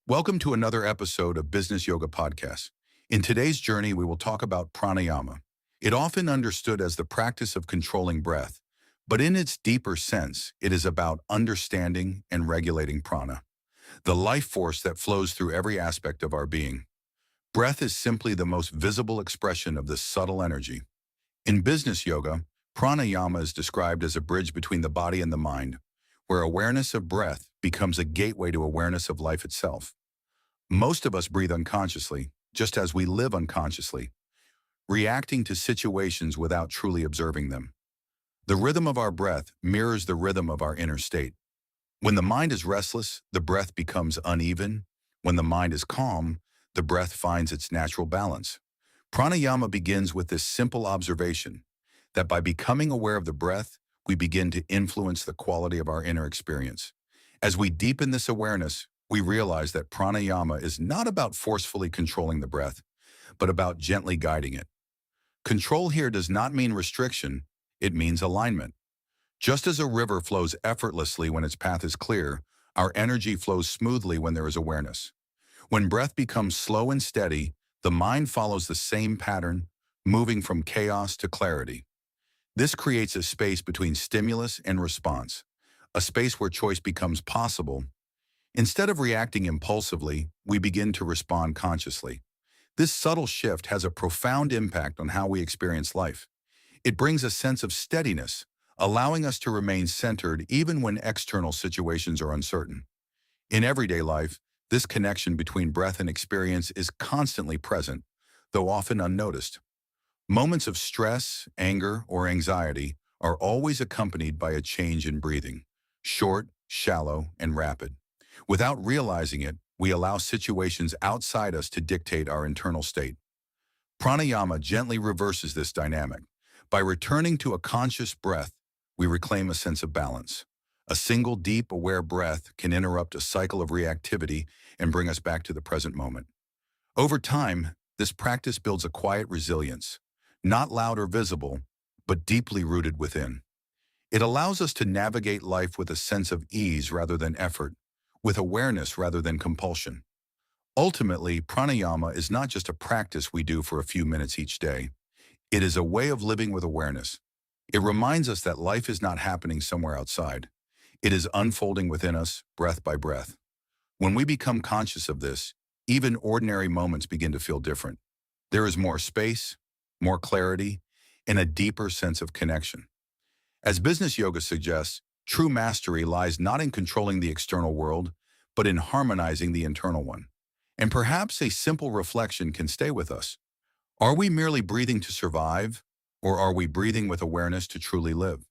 Welcome to another episode of Business Yoga Podcast. In today's journey, we will talk about pranayama. It often understood as the practice of controlling breath, but in its deeper sense, it is about understanding and regulating prana, the life force that flows through every aspect of our being. Breath is simply the most visible expression of this subtle energy. In business yoga, pranayama is described as a bridge between the body and the mind, where awareness of breath becomes a gateway to awareness of life itself. Most of us breathe unconsciously, just as we live unconsciously, reacting to situations without truly observing them. The rhythm of our breath mirrors the rhythm of our inner state. When the mind is restless, the breath becomes uneven. When the mind is calm, the breath finds its natural balance. Pranayama begins with this simple observation, that by becoming aware of the breath, we begin to influence the quality of our inner experience. As we deepen this awareness, we realize that pranayama is not about forcefully controlling the breath, but about gently guiding it. Control here does not mean restriction, it means alignment. Just as a river flows effortlessly when its path is clear, our energy flows smoothly when there is awareness. When breath becomes slow and steady, the mind follows the same pattern, moving from chaos to clarity. This creates a space between stimulus and response, a space where choice becomes possible. Instead of reacting impulsively, we begin to respond consciously. This subtle shift has a profound impact on how we experience life. It brings a sense of steadiness, allowing us to remain centered even when external situations are uncertain. In everyday life, this connection between breath and experience is constantly present, though often unnoticed. Moments of stress, anger, or anxiety are always accompanied by a change in breathing, short, shallow, and rapid. Without realizing it, we allow situations outside us to dictate our internal state. Pranayama gently reverses this dynamic. By returning to a conscious breath, we reclaim a sense of balance. A single deep, aware breath can interrupt a cycle of reactivity and bring us back to the present moment. Over time, this practice builds a quiet resilience, not loud or visible, but deeply rooted within. It allows us to navigate life with a sense of ease rather than effort, with awareness rather than compulsion. Ultimately, pranayama is not just a practice we do for a few minutes each day. It is a way of living with awareness. It reminds us that life is not happening somewhere outside. It is unfolding within us, breath by breath. When we become conscious of this, even ordinary moments begin to feel different. There is more space, more clarity, and a deeper sense of connection. As business yoga suggests, true mastery lies not in controlling the external world, but in harmonizing the internal one. And perhaps a simple reflection can stay with us. Are we merely breathing to survive, or are we breathing with awareness to truly live?